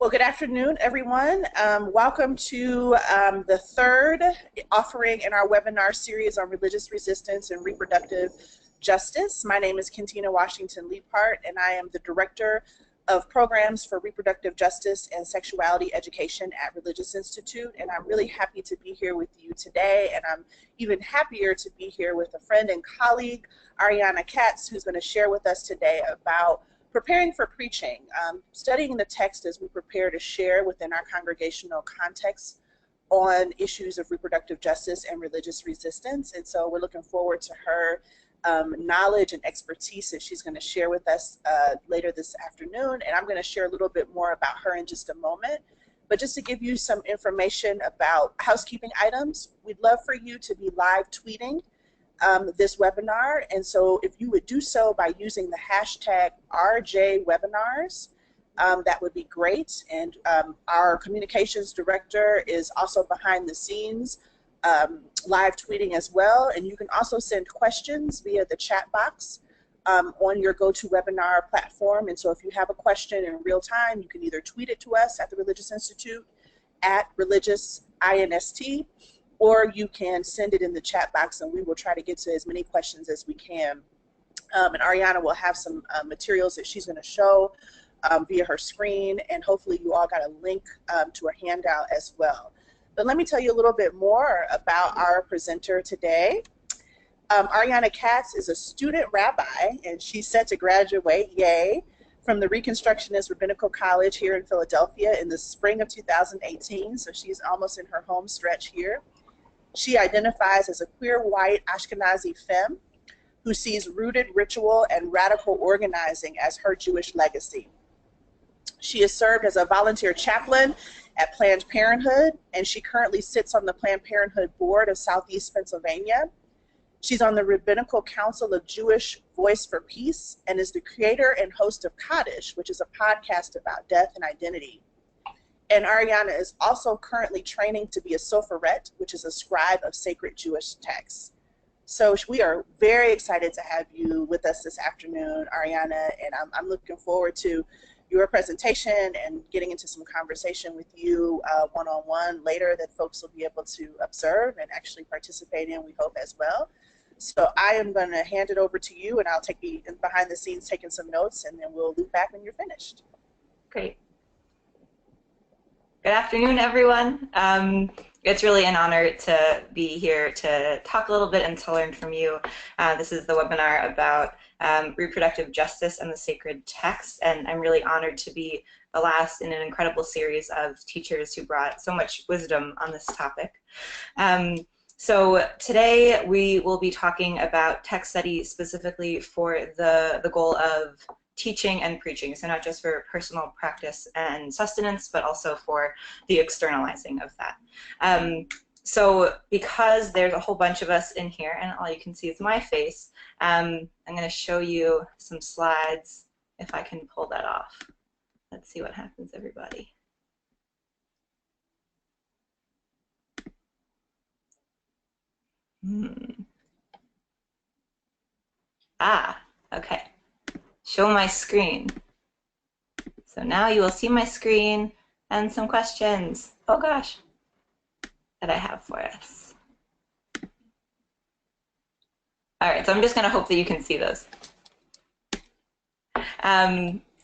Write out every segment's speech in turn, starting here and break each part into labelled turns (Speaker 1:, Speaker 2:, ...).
Speaker 1: Well, good afternoon, everyone. Welcome to the third offering in our webinar series on religious resistance and reproductive justice. My name is Kentina Washington Leapart, and I am the Director of Programs for Reproductive Justice and Sexuality Education at Religious Institute. And I'm really happy to be here with you today, and I'm even happier to be here with a friend and colleague, Ariana Katz, who's going to share with us today about preparing for preaching, studying the text as we prepare to share within our congregational context on issues of reproductive justice and religious resistance. And so we're looking forward to her knowledge and expertise that she's going to share with us later this afternoon. And I'm going to share a little bit more about her in just a moment. But just to give you some information about housekeeping items, we'd love for you to be live tweeting this webinar, and so if you would do so by using the hashtag RJWebinars, that would be great. And our communications director is also behind the scenes live tweeting as well, and you can also send questions via the chat box on your GoToWebinar platform. And so if you have a question in real time, you can either tweet it to us at the Religious Institute at ReligiousINST, or you can send it in the chat box, and we will try to get to as many questions as we can. And Ariana will have some materials that she's going to show via her screen, and hopefully you all got a link to a handout as well. But let me tell you a little bit more about our presenter today. Ariana Katz is a student rabbi, and she's set to graduate, yay, from the Reconstructionist Rabbinical College here in Philadelphia in the spring of 2018, so she's almost in her home stretch here. She identifies as a queer white Ashkenazi femme who sees rooted ritual and radical organizing as her Jewish legacy. She has served as a volunteer chaplain at Planned Parenthood, and she currently sits on the Planned Parenthood board of Southeast Pennsylvania. She's on the Rabbinical Council of Jewish Voice for Peace and is the creator and host of Kaddish, which is a podcast about death and identity. And Ariana is also currently training to be a sopheret, which is a scribe of sacred Jewish texts. So we are very excited to have you with us this afternoon, Ariana, and I'm looking forward to your presentation and getting into some conversation with you one-on-one later that folks will be able to observe and actually participate in, we hope, as well. So I am going to hand it over to you, and I'll take the behind the scenes taking some notes, and then we'll loop back when you're finished.
Speaker 2: Great. Good afternoon, everyone. It's really an honor to be here to talk a little bit and to learn from you. This is the webinar about reproductive justice and the sacred text, and I'm really honored to be the last in an incredible series of teachers who brought so much wisdom on this topic. So today we will be talking about text study specifically for the goal of teaching and preaching, so not just for personal practice and sustenance, but also for the externalizing of that. So because there's a whole bunch of us in here, and all you can see is my face, I'm going to show you some slides, if I can pull that off. Let's see what happens, everybody. Okay. Show my screen. So now you will see my screen and some questions, oh gosh, that I have for us. All right, so I'm just going to hope that you can see those.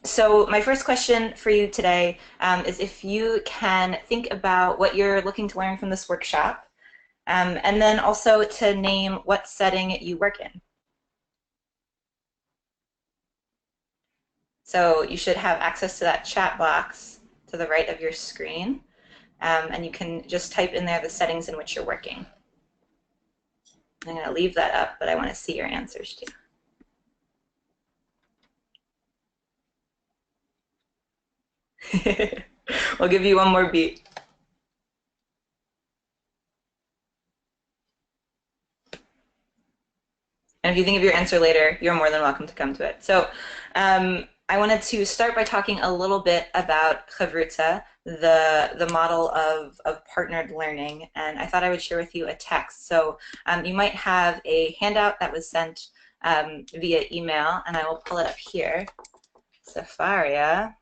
Speaker 2: So my first question for you today is if you can think about what you're looking to learn from this workshop, and then also to name what setting you work in. So you should have access to that chat box to the right of your screen, and you can just type in there the settings in which you're working. I'm going to leave that up, but I want to see your answers too. We'll give you one more beat. And if you think of your answer later, you're more than welcome to come to it. So I wanted to start by talking a little bit about havruta, the model of partnered learning, and I thought I would share with you a text. So you might have a handout that was sent via email, and I will pull it up here. Safaria.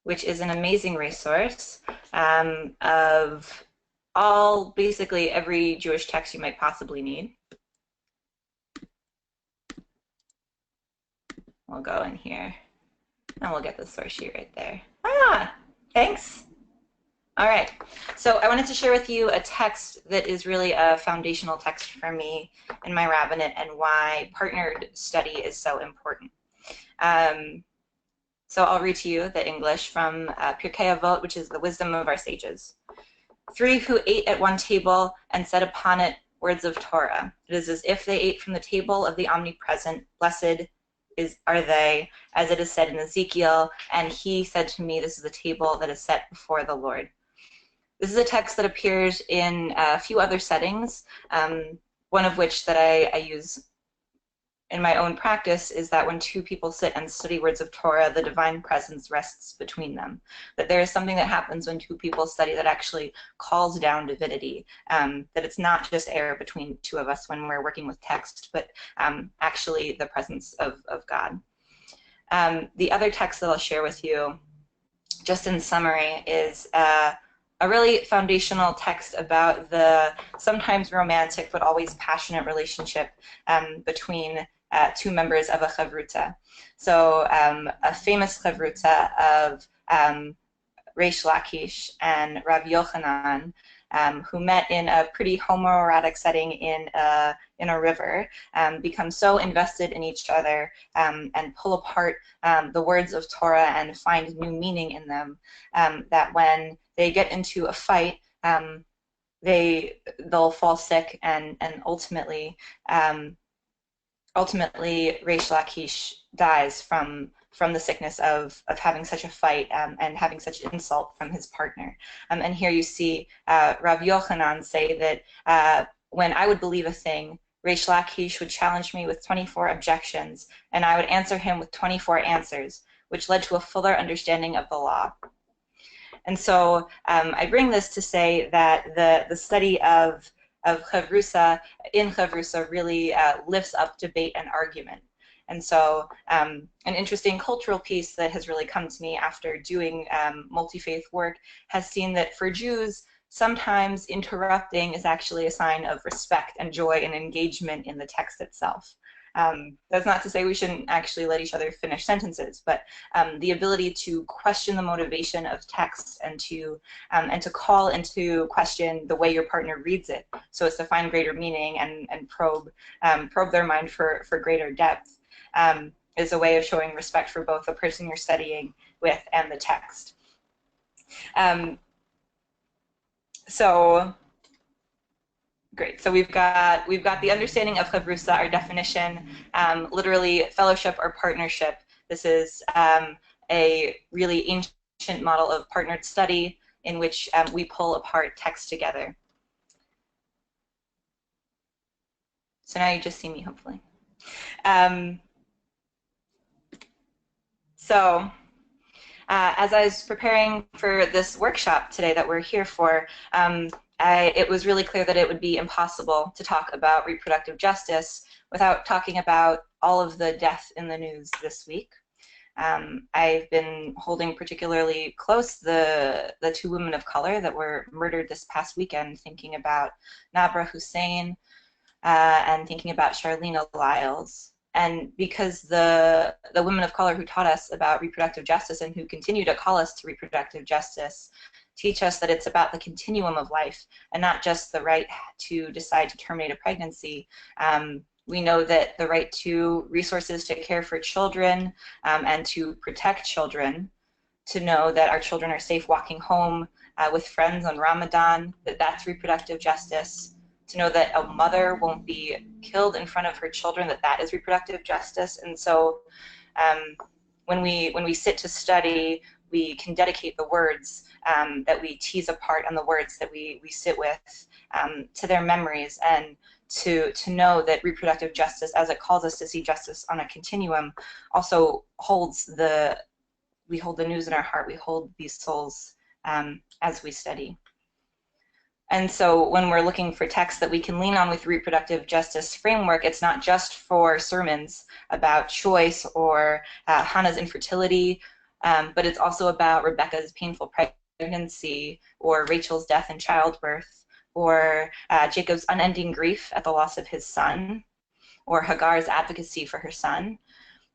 Speaker 2: which is an amazing resource of basically every Jewish text you might possibly need. We'll go in here and we'll get the source sheet right there. Ah, thanks. All right, so I wanted to share with you a text that is really a foundational text for me in my rabbinate and why partnered study is so important. So I'll read to you the English from Pirkei Avot, which is the wisdom of our sages. 3 who ate at one table and set upon it words of Torah. It is as if they ate from the table of the omnipresent. Blessed are they, as it is said in Ezekiel, and he said to me, this is the table that is set before the Lord. This is a text that appears in a few other settings, one of which that I use in my own practice is that when 2 people sit and study words of Torah, the divine presence rests between them. That there is something that happens when 2 people study that actually calls down divinity, that it's not just air between 2 of us when we're working with text, but actually the presence of God. The other text that I'll share with you, just in summary, is a really foundational text about the sometimes romantic but always passionate relationship between 2 members of a havruta. So a famous havruta of Reish Lakish and Rav Yochanan, who met in a pretty homoerotic setting in a river, become so invested in each other and pull apart the words of Torah and find new meaning in them, that when they get into a fight, they'll fall sick and ultimately Reish Lakish dies from the sickness of having such a fight and having such insult from his partner. And here you see Rav Yochanan say that when I would believe a thing, Reish Lakish would challenge me with 24 objections, and I would answer him with 24 answers, which led to a fuller understanding of the law. And so I bring this to say that the study of Chavrusa in Chavrusa really lifts up debate and argument. And so an interesting cultural piece that has really come to me after doing multi-faith work has seen that for Jews, sometimes interrupting is actually a sign of respect and joy and engagement in the text itself. That's not to say we shouldn't actually let each other finish sentences, but the ability to question the motivation of text and to call into question the way your partner reads it, so as to find greater meaning and probe their mind for greater depth, is a way of showing respect for both the person you're studying with and the text. So great. So we've got the understanding of chavrusa, our definition, literally fellowship or partnership. This is a really ancient model of partnered study in which we pull apart text together. So now you just see me, hopefully. So as I was preparing for this workshop today that we're here for, it was really clear that it would be impossible to talk about reproductive justice without talking about all of the death in the news this week. I've been holding particularly close the 2 women of color that were murdered this past weekend, thinking about Nabra Hussein and thinking about Charlene Lyles. And because the women of color who taught us about reproductive justice and who continue to call us to reproductive justice teach us that it's about the continuum of life and not just the right to decide to terminate a pregnancy. We know that the right to resources to care for children and to protect children, to know that our children are safe walking home with friends on Ramadan, that's reproductive justice, to know that a mother won't be killed in front of her children, that is reproductive justice. And so when we sit to study, we can dedicate the words that we tease apart and the words that we sit with to their memories, and to know that reproductive justice, as it calls us to see justice on a continuum, also we hold the news in our heart, we hold these souls as we study. And so when we're looking for texts that we can lean on with reproductive justice framework, it's not just for sermons about choice or Hannah's infertility, but it's also about Rebecca's painful pregnancy, or Rachel's death in childbirth, or Jacob's unending grief at the loss of his son, or Hagar's advocacy for her son.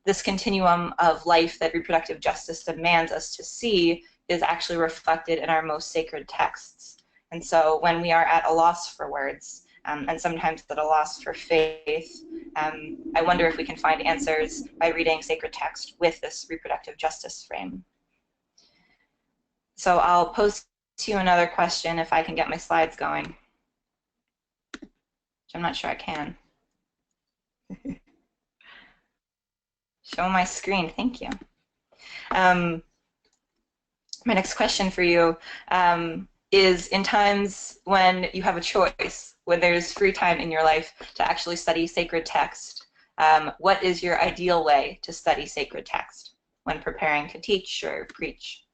Speaker 2: This continuum of life that reproductive justice demands us to see is actually reflected in our most sacred texts. And so when we are at a loss for words, and sometimes at a loss for faith, I wonder if we can find answers by reading sacred text with this reproductive justice frame. So I'll pose to you another question if I can get my slides going, which I'm not sure I can. Show my screen, thank you. My next question for you is, in times when you have a choice, when there's free time in your life to actually study sacred text, what is your ideal way to study sacred text when preparing to teach or preach?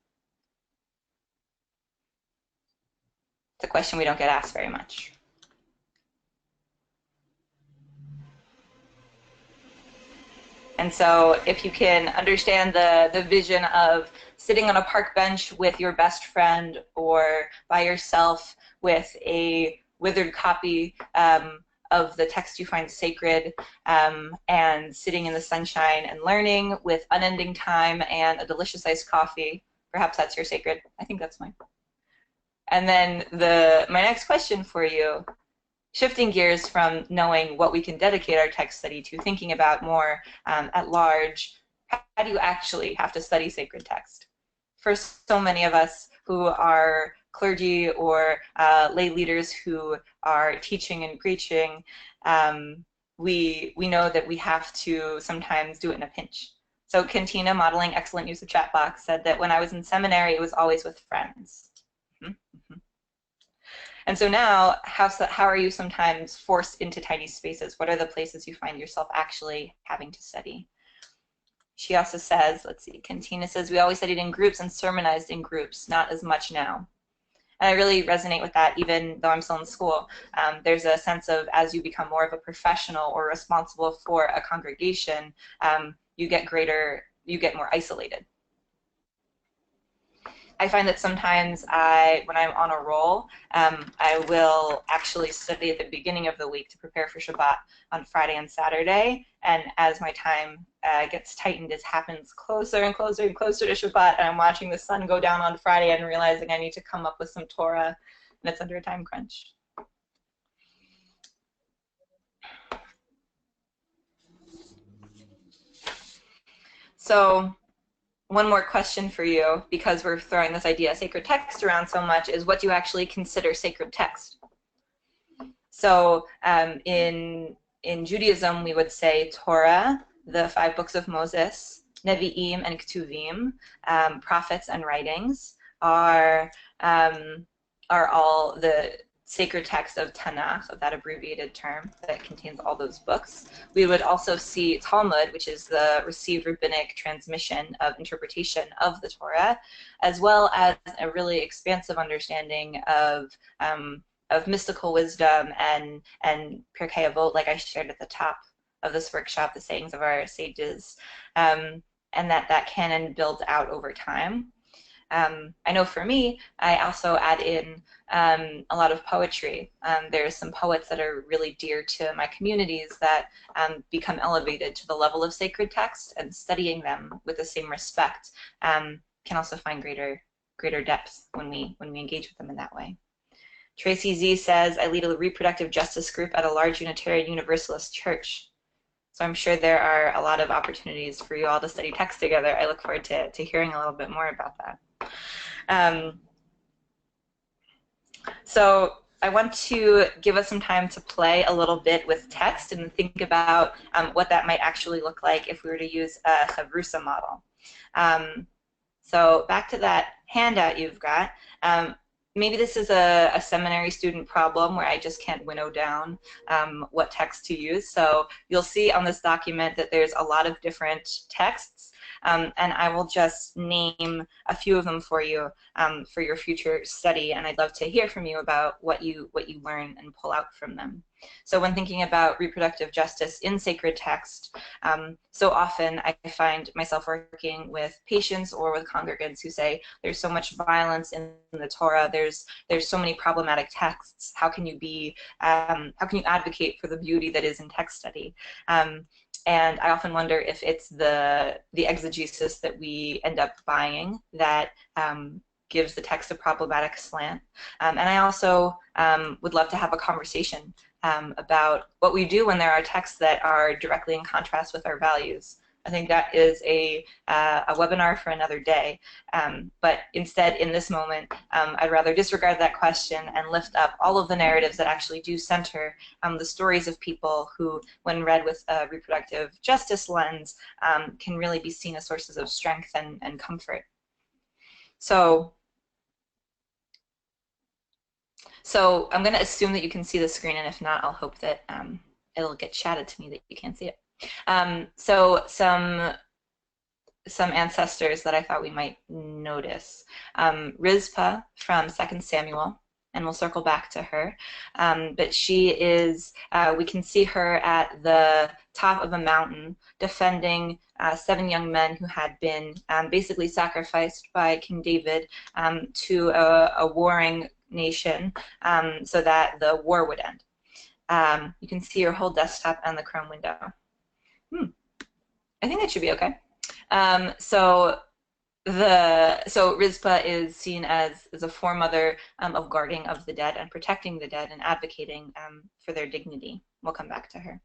Speaker 2: It's a question we don't get asked very much. And so if you can understand the vision of sitting on a park bench with your best friend, or by yourself with a withered copy of the text you find sacred, and sitting in the sunshine and learning with unending time and a delicious iced coffee, perhaps that's your sacred. I think that's mine. And then my next question for you, shifting gears from knowing what we can dedicate our text study to, thinking about more at large, how do you actually have to study sacred text? For so many of us who are clergy or lay leaders who are teaching and preaching, we know that we have to sometimes do it in a pinch. So Cantina, modeling excellent use of chat box, said that when I was in seminary, it was always with friends. And so now, how are you sometimes forced into tiny spaces? What are the places you find yourself actually having to study? She also says, let's see, Cantina says, we always studied in groups and sermonized in groups, not as much now. And I really resonate with that, even though I'm still in school. There's a sense of, as you become more of a professional or responsible for a congregation, you get more isolated. I find that sometimes when I'm on a roll, I will actually study at the beginning of the week to prepare for Shabbat on Friday and Saturday. And as my time gets tightened, it happens closer and closer and closer to Shabbat, and I'm watching the sun go down on Friday and realizing I need to come up with some Torah, and it's under a time crunch. So one more question for you, because we're throwing this idea of sacred text around so much, is what do you actually consider sacred text? So in Judaism, we would say Torah, the 5 books of Moses, Nevi'im and Ketuvim, prophets and writings, are all the sacred text of Tanakh, of that abbreviated term that contains all those books. We would also see Talmud, which is the received rabbinic transmission of interpretation of the Torah, as well as a really expansive understanding of mystical wisdom and Pirkei Avot, like I shared at the top of this workshop, the sayings of our sages, and that canon builds out over time. I know for me, I also add in a lot of poetry. There's some poets that are really dear to my communities that become elevated to the level of sacred text, and studying them with the same respect can also find greater depth when we engage with them in that way. Tracy Z says, I lead a reproductive justice group at a large Unitarian Universalist church. So I'm sure there are a lot of opportunities for you all to study text together. I look forward to hearing a little bit more about that. So I want to give us some time to play a little bit with text and think about what that might actually look like if we were to use a havruta model. So back to that handout you've got. Maybe this is a seminary student problem where I just can't winnow down what text to use. So you'll see on this document that there's a lot of different texts. and I will just name a few of them for you for your future study, and I'd love to hear from you about what you learn and pull out from them. So when thinking about reproductive justice in sacred text, so often I find myself working with patients or with congregants who say, there's so much violence in the Torah, there's so many problematic texts, how can you advocate for the beauty that is in text study? And I often wonder if it's the exegesis that we end up buying that gives the text a problematic slant. And I also would love to have a conversation about what we do when there are texts that are directly in contrast with our values. I think that is a webinar for another day. But instead, in this moment, I'd rather disregard that question and lift up all of the narratives that actually do center the stories of people who, when read with a reproductive justice lens, can really be seen as sources of strength and comfort. So I'm going to assume that you can see the screen, and if not, I'll hope that it'll get chatted to me that you can see it. So some ancestors that I thought we might notice. Rizpah from 2 Samuel, and we'll circle back to her. But she is, we can see her at the top of a mountain defending 7 young men who had been basically sacrificed by King David to a warring nation so that the war would end. You can see her whole desktop and the Chrome window. I think that should be okay. So Rizpah is seen as a foremother of guarding of the dead and protecting the dead and advocating for their dignity. We'll come back to her.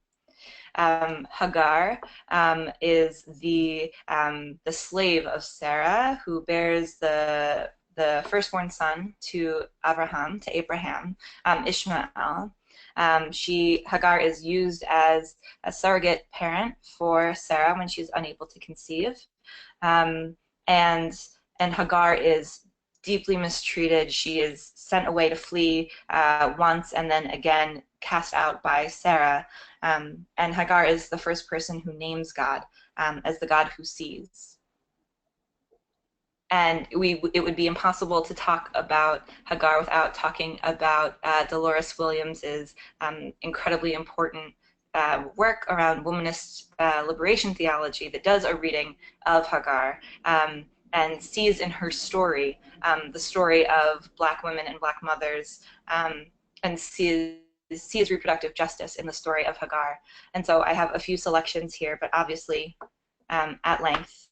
Speaker 2: Hagar is the slave of Sarah, who bears the firstborn son to Abraham, Ishmael. Hagar is used as a surrogate parent for Sarah when she's unable to conceive, and Hagar is deeply mistreated. She is sent away to flee once and then again cast out by Sarah, and Hagar is the first person who names God as the God who sees. And it would be impossible to talk about Hagar without talking about Dolores Williams's incredibly important work around womanist liberation theology that does a reading of Hagar and sees in her story the story of Black women and Black mothers, and sees reproductive justice in the story of Hagar. And so I have a few selections here, but obviously at length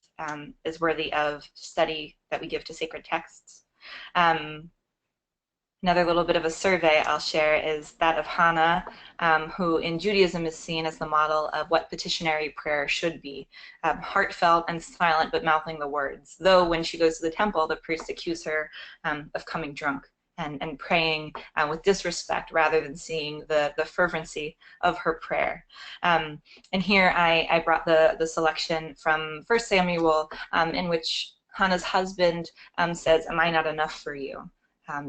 Speaker 2: is worthy of study that we give to sacred texts. Another little bit of a survey I'll share is that of Hannah, who in Judaism is seen as the model of what petitionary prayer should be, heartfelt and silent but mouthing the words, though when she goes to the temple, the priest accuse her of coming drunk and praying with disrespect rather than seeing the fervency of her prayer. And here I brought the selection from 1 Samuel in which Hannah's husband says, "Am I not enough for you?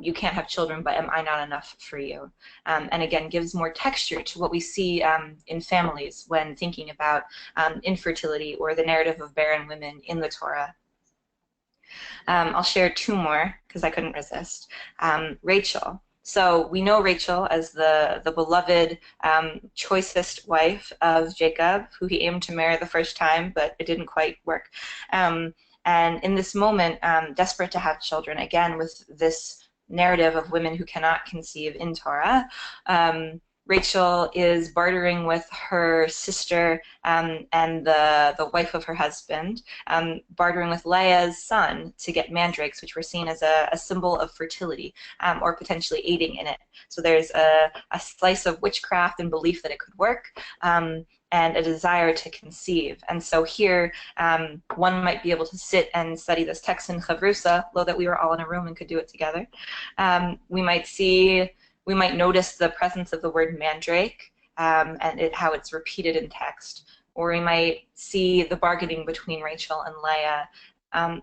Speaker 2: You can't have children, but am I not enough for you?" And again, gives more texture to what we see in families when thinking about infertility or the narrative of barren women in the Torah. I'll share 2 more because I couldn't resist. Rachel. So we know Rachel as the beloved, choicest wife of Jacob, who he aimed to marry the first time, but it didn't quite work. And in this moment, desperate to have children, again with this narrative of women who cannot conceive in Torah, Rachel is bartering with her sister and the wife of her husband, bartering with Leah's son to get mandrakes, which were seen as a symbol of fertility or potentially aiding in it. So there's a slice of witchcraft and belief that it could work, and a desire to conceive. And so here, one might be able to sit and study this text in havruta, though that we were all in a room and could do it together. We might notice the presence of the word mandrake and how it's repeated in text. Or we might see the bargaining between Rachel and Leah.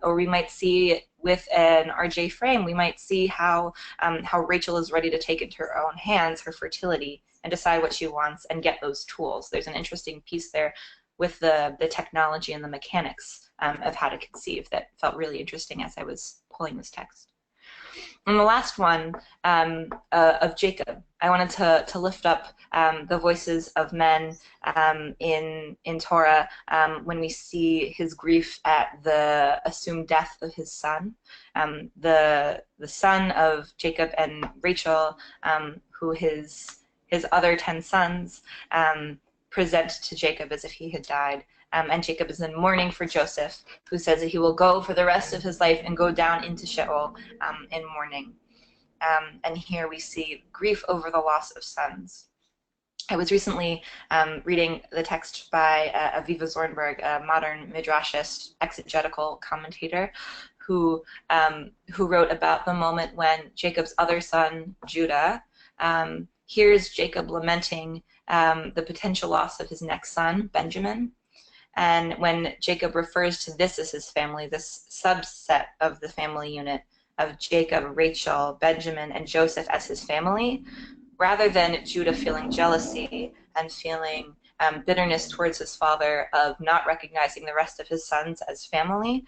Speaker 2: Or we might see with an RJ frame, we might see how Rachel is ready to take into her own hands her fertility and decide what she wants and get those tools. There's an interesting piece there with the technology and the mechanics of how to conceive that felt really interesting as I was pulling this text. And the last one of Jacob, I wanted to lift up the voices of men in Torah when we see his grief at the assumed death of his son. The son of Jacob and Rachel, who his other 10 sons present to Jacob as if he had died. And Jacob is in mourning for Joseph, who says that he will go for the rest of his life and go down into Sheol in mourning. And here we see grief over the loss of sons. I was recently reading the text by Aviva Zornberg, a modern midrashist, exegetical commentator, who wrote about the moment when Jacob's other son, Judah, hears Jacob lamenting the potential loss of his next son, Benjamin. And when Jacob refers to this as his family, this subset of the family unit of Jacob, Rachel, Benjamin, and Joseph as his family, rather than Judah feeling jealousy and feeling bitterness towards his father of not recognizing the rest of his sons as family,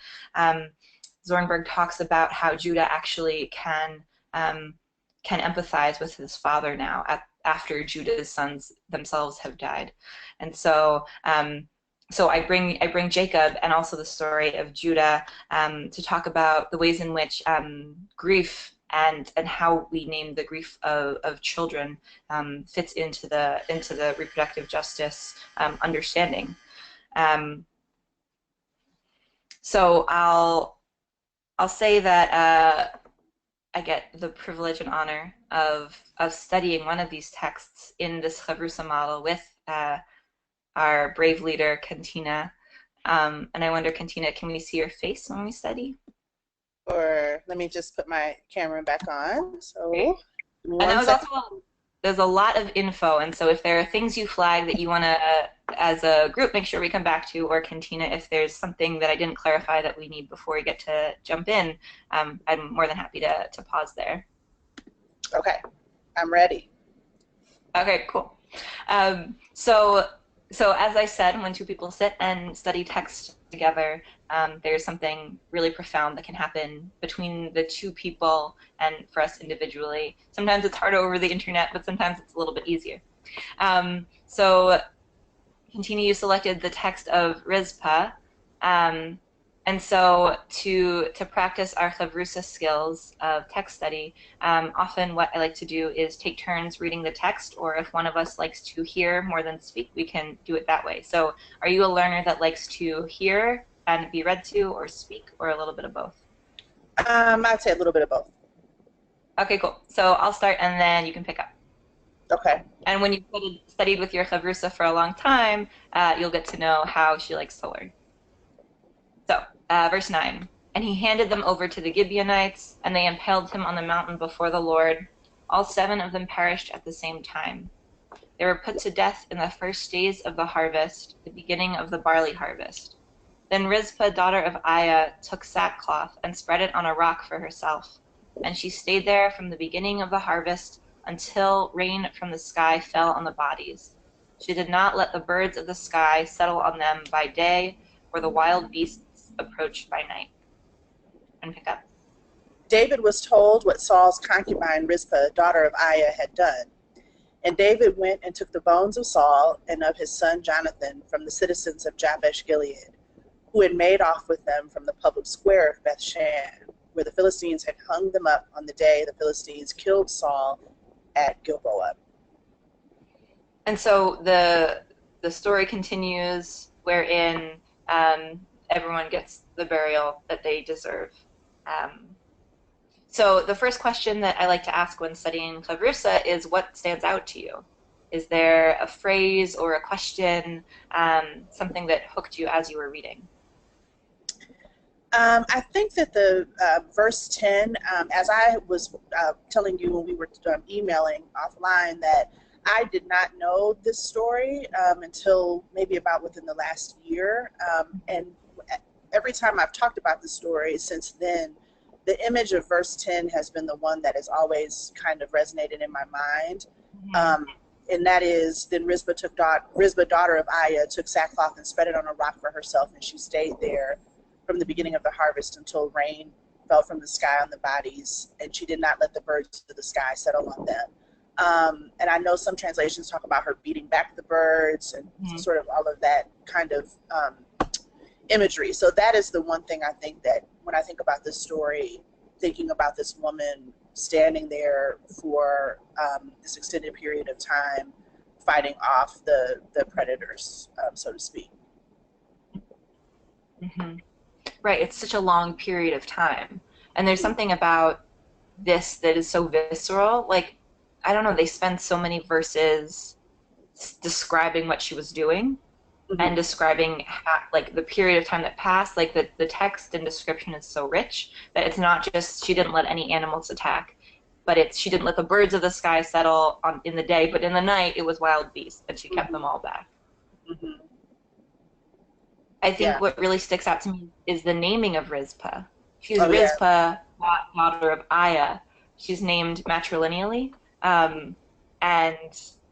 Speaker 2: Zornberg talks about how Judah actually can empathize with his father now after Judah's sons themselves have died. And so so I bring Jacob and also the story of Judah to talk about the ways in which grief and how we name the grief of children fits into the reproductive justice understanding. So I'll say that I get the privilege and honor of studying one of these texts in this havruta model with our brave leader, Kantina. And I wonder, Kantina, can we see your face when we study?
Speaker 1: Or let me just put my camera back on. So,
Speaker 2: okay. And that was also, there's a lot of info, and so if there are things you flag that you want to, as a group, make sure we come back to, or Kantina, if there's something that I didn't clarify that we need before we get to jump in, I'm more than happy to pause there.
Speaker 1: Okay, I'm ready.
Speaker 2: Okay, cool. So as I said, when two people sit and study text together, there's something really profound that can happen between the two people and for us individually. Sometimes it's harder over the internet, but sometimes it's a little bit easier. So, Kantina, you selected the text of Rizpah. And so to practice our havruta skills of text study, often what I like to do is take turns reading the text, or if one of us likes to hear more than speak, we can do it that way. So are you a learner that likes to hear and be read to, or speak, or a little bit of both?
Speaker 1: I'd say a little bit of both.
Speaker 2: Okay, cool. So I'll start and then you can pick up.
Speaker 1: Okay.
Speaker 2: And when you've studied with your havruta for a long time, you'll get to know how she likes to learn. So, verse 9, and he handed them over to the Gibeonites, and they impaled him on the mountain before the Lord. All 7 of them perished at the same time. They were put to death in the first days of the harvest, the beginning of the barley harvest. Then Rizpah, daughter of Aiah, took sackcloth and spread it on a rock for herself, and she stayed there from the beginning of the harvest until rain from the sky fell on the bodies. She did not let the birds of the sky settle on them by day, or the wild beasts approached by night. And pick up.
Speaker 1: David was told what Saul's concubine Rizpah, daughter of Aiah, had done. And David went and took the bones of Saul and of his son Jonathan from the citizens of Jabesh Gilead, who had made off with them from the public square of Bethshan, where the Philistines had hung them up on the day the Philistines killed Saul at Gilboa. And
Speaker 2: so the story continues, wherein everyone gets the burial that they deserve. So the first question that I like to ask when studying havruta is, what stands out to you? Is there a phrase or a question, something that hooked you as you were reading?
Speaker 1: I think that the verse 10, as I was telling you when we were emailing offline, that I did not know this story until maybe about within the last year. And every time I've talked about the story since then, the image of verse 10 has been the one that has always kind of resonated in my mind. and that is, then Rizpah, daughter of Aya, took sackcloth and spread it on a rock for herself, and she stayed there from the beginning of the harvest until rain fell from the sky on the bodies, and she did not let the birds of the sky settle on them. And I know some translations talk about her beating back the birds and sort of all of that kind of imagery. So that is the one thing I think that when I think about this story, thinking about this woman standing there for this extended period of time, fighting off the predators, so to speak.
Speaker 2: Right, it's such a long period of time. And there's something about this that is so visceral. Like, I don't know, they spend so many verses describing what she was doing and describing like the period of time that passed. Like the text and description is so rich that it's not just she didn't let any animals attack, but it's she didn't let the birds of the sky settle in the day, but in the night it was wild beasts and she kept them all back. I think what really sticks out to me is the naming of Rizpah. She's Rizpah, daughter of Aya. She's named matrilineally. And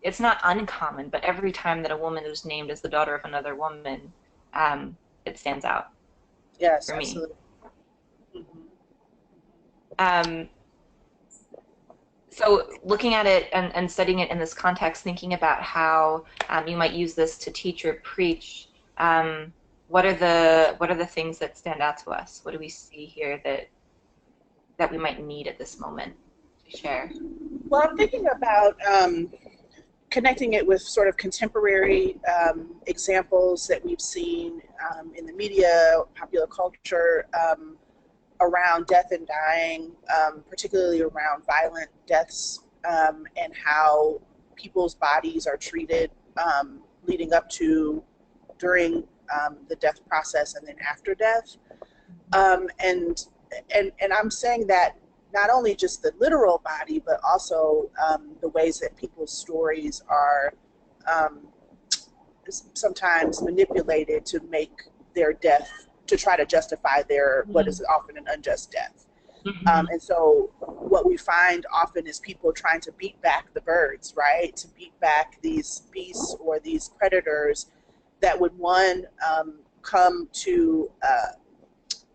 Speaker 2: it's not uncommon, but every time that a woman is named as the daughter of another woman, it stands out.
Speaker 1: Yes,
Speaker 2: for me.
Speaker 1: Absolutely.
Speaker 2: So looking at it and studying it in this context, thinking about how you might use this to teach or preach, what are the things that stand out to us? What do we see here that we might need at this moment to share?
Speaker 1: Well, I'm thinking about connecting it with sort of contemporary examples that we've seen in the media, popular culture, around death and dying, particularly around violent deaths, and how people's bodies are treated leading up to, during the death process, and then after death. And I'm saying that not only just the literal body, but also the ways that people's stories are sometimes manipulated to make their death, to try to justify their what is often an unjust death. And so what we find often is people trying to beat back the birds, right? To beat back these beasts or these predators that would, one, come to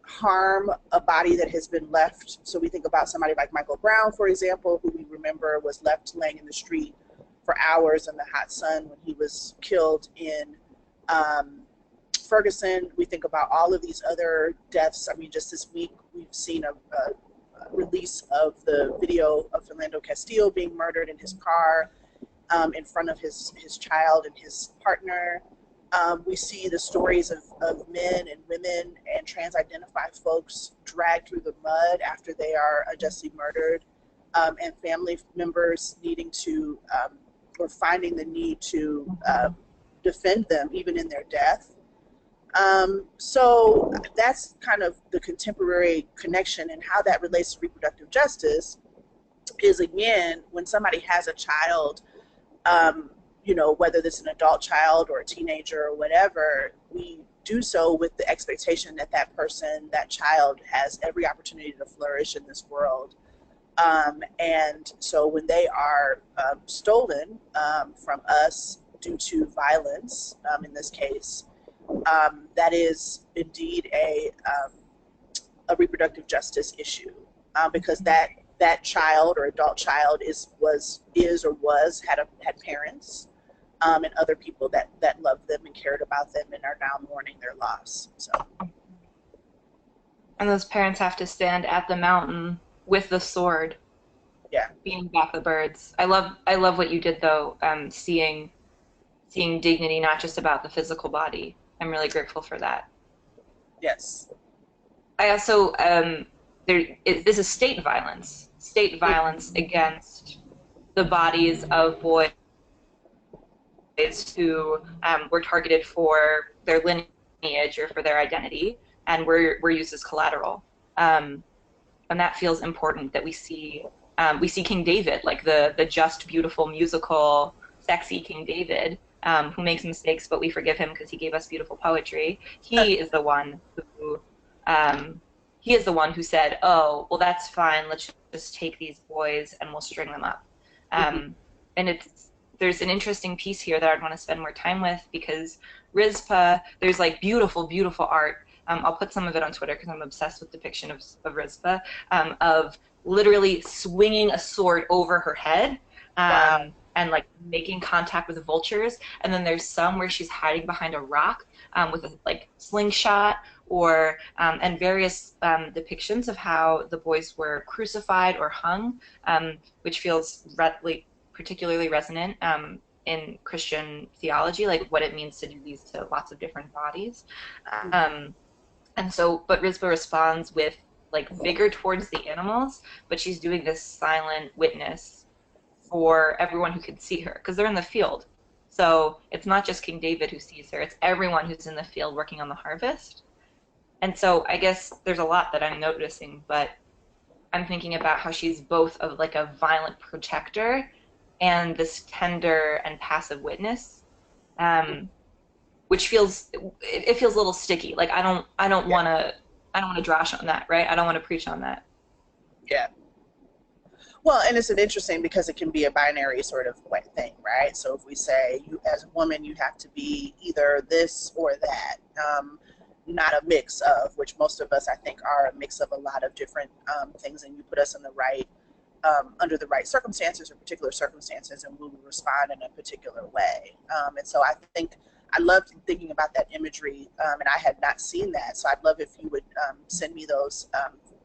Speaker 1: harm a body that has been left. So we think about somebody like Michael Brown, for example, who we remember was left laying in the street for hours in the hot sun when he was killed in Ferguson. We think about all of these other deaths. I mean, just this week, we've seen a release of the video of Philando Castile being murdered in his car in front of his child and his partner. We see the stories of men and women and trans-identified folks dragged through the mud after they are unjustly murdered, and family members needing to, or finding the need to defend them even in their death. So that's kind of the contemporary connection, and how that relates to reproductive justice is, again, when somebody has a child, you know, whether this is an adult child or a teenager or whatever, we do so with the expectation that that person, that child, has every opportunity to flourish in this world. And so when they are stolen from us due to violence, in this case, that is indeed a reproductive justice issue, because that child or adult child had parents and other people that loved them and cared about them and are now mourning their loss. So,
Speaker 2: and those parents have to stand at the mountain with the sword, beating back the birds. I love what you did, though, seeing dignity not just about the physical body. I'm really grateful for that.
Speaker 1: Yes.
Speaker 2: I also this is state violence against the bodies of boys who were targeted for their lineage or for their identity, and were used as collateral. And that feels important, that we see King David, like the just, beautiful, musical, sexy King David, who makes mistakes, but we forgive him because he gave us beautiful poetry. He is the one who said, "Oh, well, that's fine. Let's just take these boys and we'll string them up." And it's there's an interesting piece here that I'd want to spend more time with, because Rizpah, there's like beautiful, beautiful art. I'll put some of it on Twitter because I'm obsessed with depiction of Rizpah, of literally swinging a sword over her head.
Speaker 1: Wow.
Speaker 2: And like making contact with vultures, and then there's some where she's hiding behind a rock with a like slingshot, or and various depictions of how the boys were crucified or hung, which feels particularly resonant in Christian theology, like what it means to do these to lots of different bodies. And so, but Rizpah responds with like vigor towards the animals, but she's doing this silent witness for everyone who can see her, because they're in the field. So it's not just King David who sees her, it's everyone who's in the field working on the harvest. And so I guess there's a lot that I'm noticing, but I'm thinking about how she's both of like a violent protector and this tender and passive witness, which feels, it feels a little sticky. Like I don't want to drash on that, right? I don't want to preach on that.
Speaker 1: Yeah. Well, and it's an interesting, because it can be a binary sort of thing, right? So if we say, you as a woman, you have to be either this or that, not a mix of, which most of us, I think, are a mix of a lot of different things, and you put us in the right, under the right circumstances or particular circumstances, and we will respond in a particular way. And so I think I loved thinking about that imagery, and I had not seen that. So I'd love if you would send me those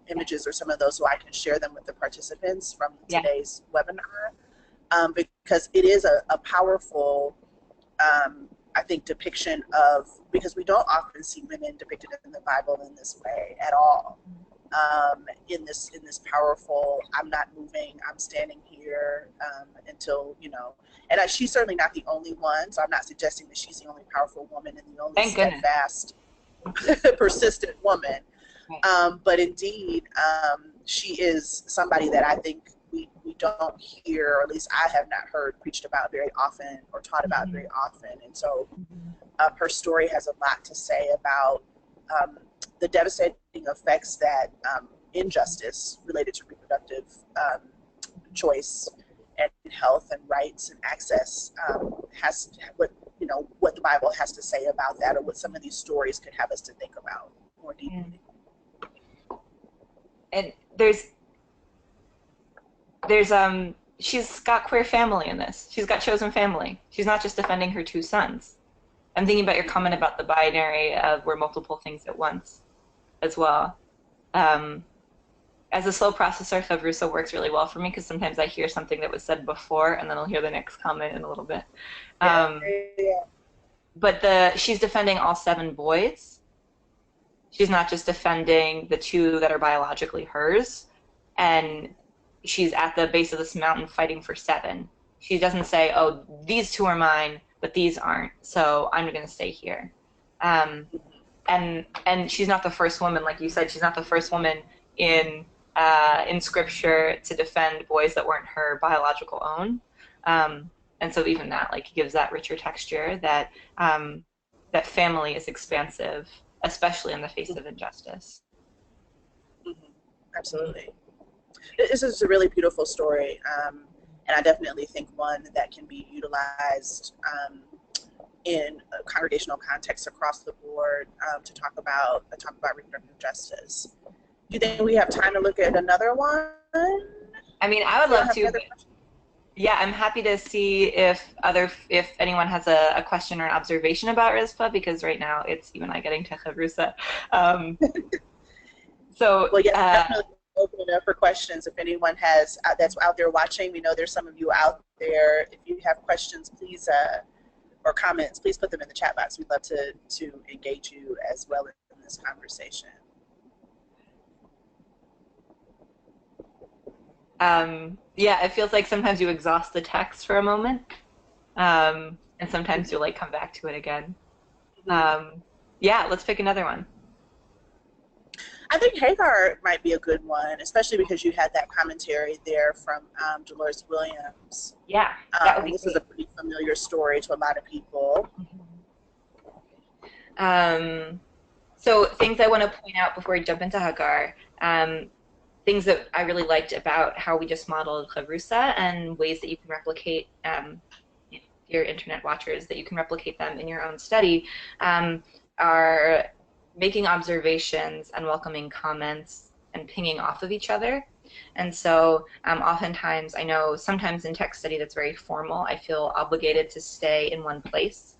Speaker 1: images or some of those so I can share them with the participants from today's webinar, because it is a powerful, I think, depiction of, because we don't often see women depicted in the Bible in this way at all. In this powerful, I'm not moving, I'm standing here until, you know, and she's certainly not the only one, so I'm not suggesting that she's the only powerful woman and the only steadfast, persistent woman. But indeed, she is somebody that I think we don't hear, or at least I have not heard preached about very often or taught about very often. And so her story has a lot to say about the devastating effects that injustice related to reproductive choice and health and rights and access has, what the Bible has to say about that, or what some of these stories could have us to think about more deeply.
Speaker 2: And she's got queer family in this. She's got chosen family. She's not just defending her two sons. I'm thinking about your comment about the binary of we're multiple things at once as well. As a slow processor, havruta works really well for me, because sometimes I hear something that was said before and then I'll hear the next comment in a little bit. But she's defending all 7 boys. She's not just defending the 2 that are biologically hers, and she's at the base of this mountain fighting for 7. She doesn't say, oh, these 2 are mine, but these aren't, so I'm going to stay here. And she's not the first woman, like you said, she's not the first woman in Scripture to defend boys that weren't her biological own. And so even that like gives that richer texture that that family is expansive, especially in the face of injustice.
Speaker 1: Absolutely. This is a really beautiful story, and I definitely think one that can be utilized in a congregational context across the board to talk about reproductive justice. Do you think we have time to look at another one?
Speaker 2: I mean, I would love to. Yeah, I'm happy to see if anyone has a question or an observation about Rizpah, because right now it's you and I getting to havruta.
Speaker 1: Well, yeah, definitely open it up for questions. If anyone has that's out there watching, we know there's some of you out there. If you have questions, please or comments, please put them in the chat box. We'd love to engage you as well in this conversation.
Speaker 2: Yeah, it feels like sometimes you exhaust the text for a moment, and sometimes you'll like come back to it again. Yeah, let's pick another one.
Speaker 1: I think Hagar might be a good one, especially because you had that commentary there from Dolores Williams.
Speaker 2: Yeah,
Speaker 1: this is a pretty familiar story to a lot of people.
Speaker 2: So things I want to point out before we jump into Hagar, things that I really liked about how we just modeled havruta and ways that you can replicate dear internet watchers, that you can replicate them in your own study, are making observations and welcoming comments and pinging off of each other. And so oftentimes, I know sometimes in text study that's very formal, I feel obligated to stay in one place.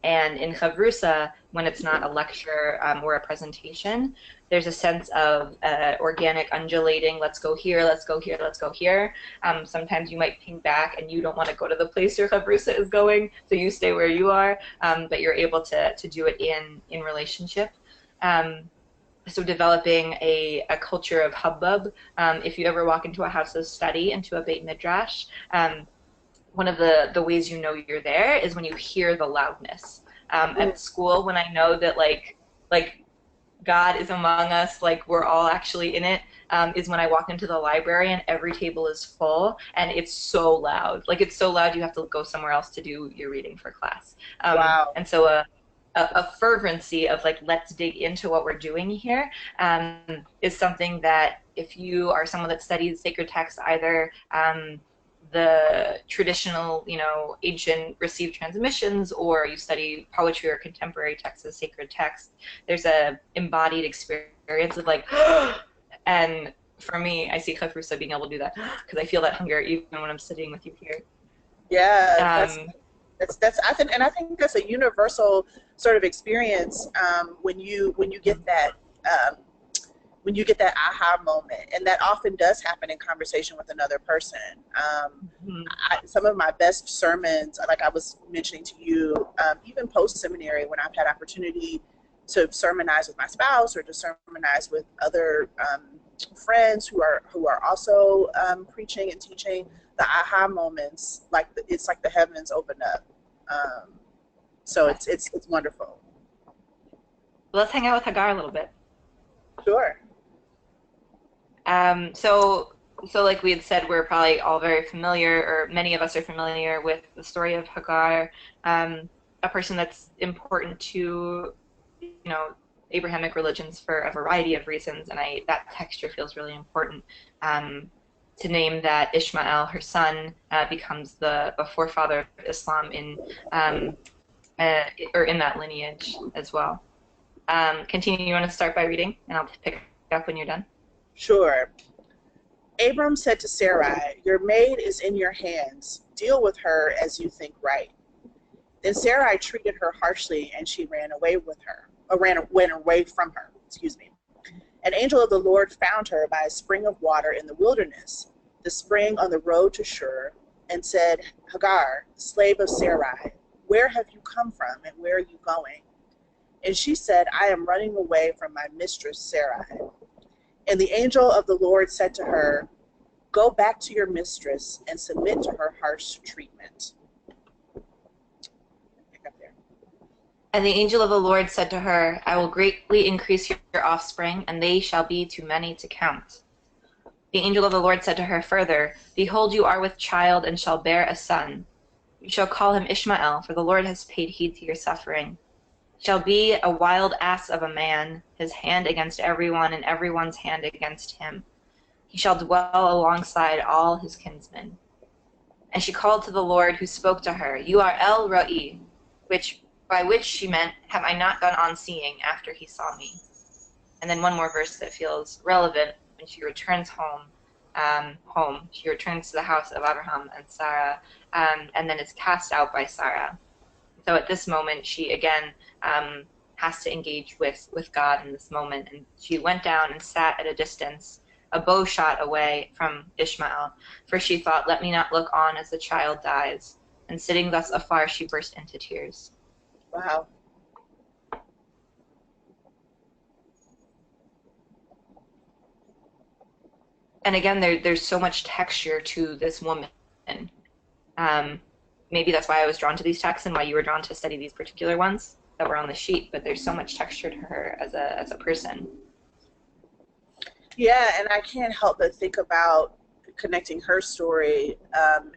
Speaker 2: And in havruta, when it's not a lecture or a presentation, there's a sense of organic undulating, let's go here, let's go here, let's go here. Sometimes you might ping back and you don't want to go to the place your havruta is going, so you stay where you are, but you're able to do it in relationship. So developing a culture of hubbub. If you ever walk into a house of study, into a Beit Midrash, one of the ways you know you're there is when you hear the loudness. At school, when I know that like God is among us, like we're all actually in it, is when I walk into the library and every table is full and it's so loud. Like it's so loud you have to go somewhere else to do your reading for class.
Speaker 1: Wow.
Speaker 2: And so a fervency of like, let's dig into what we're doing here, is something that if you are someone that studies sacred text, either the traditional, ancient received transmissions, or you study poetry or contemporary texts as sacred text, there's a embodied experience of like, and for me, I see havruta being able to do that because I feel that hunger even when I'm sitting with you here.
Speaker 1: Yeah, that's I think that's a universal sort of experience when you get that aha moment, and that often does happen in conversation with another person. Some of my best sermons, like I was mentioning to you, even post seminary, when I've had opportunity to sermonize with my spouse or to sermonize with other friends who are also preaching and teaching, the aha moments, it's like the heavens open up. So it's wonderful.
Speaker 2: Well, let's hang out with Hagar a little bit.
Speaker 1: Sure.
Speaker 2: So like we had said, we're probably all very familiar, or many of us are familiar with the story of Hagar, a person that's important to, Abrahamic religions for a variety of reasons, and that texture feels really important. To name that Ishmael, her son, becomes a forefather of Islam or in that lineage as well. Continue. You want to start by reading, and I'll pick up when you're done.
Speaker 1: Sure. Abram said to Sarai, "Your maid is in your hands. Deal with her as you think right." Then Sarai treated her harshly, and she went away from her. Excuse me. An angel of the Lord found her by a spring of water in the wilderness, the spring on the road to Shur, and said, "Hagar, slave of Sarai, where have you come from, and where are you going?" And she said, "I am running away from my mistress Sarai." And the angel of the Lord said to her, "Go back to your mistress and submit to her harsh treatment." Pick up there.
Speaker 2: And the angel of the Lord said to her, "I will greatly increase your offspring, and they shall be too many to count." The angel of the Lord said to her further, "Behold, you are with child and shall bear a son. You shall call him Ishmael, for the Lord has paid heed to your suffering. He shall be a wild ass of a man, his hand against everyone, and everyone's hand against him. He shall dwell alongside all his kinsmen." And she called to the Lord, who spoke to her, "You are El Roi," by which she meant, "Have I not gone on seeing after he saw me?" And then one more verse that feels relevant. When she returns home, she returns to the house of Abraham and Sarah, and then is cast out by Sarah. So at this moment, she again has to engage with God in this moment. And she went down and sat at a distance, a bow shot away from Ishmael, for she thought, "Let me not look on as the child dies." And sitting thus afar, she burst into tears.
Speaker 1: Wow.
Speaker 2: And again, there's so much texture to this woman. Maybe that's why I was drawn to these texts and why you were drawn to study these particular ones that were on the sheet, but there's so much texture to her as a person.
Speaker 1: Yeah, and I can't help but think about connecting her story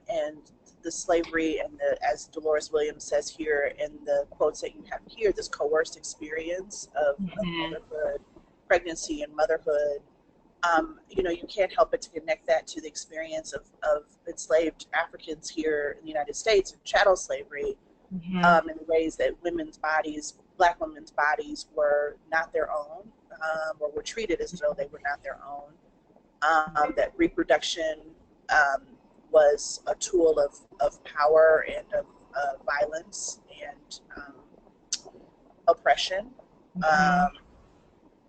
Speaker 1: and the slavery and as Dolores Williams says here in the quotes that you have here, this coerced experience of motherhood, pregnancy and motherhood, you can't help but to connect that to the experience of enslaved Africans here in the United States and chattel slavery,
Speaker 2: Mm-hmm.
Speaker 1: in the ways that women's bodies, Black women's bodies, were not their own, or were treated as though they were not their own. That reproduction was a tool of power and of violence and oppression.
Speaker 2: Mm-hmm.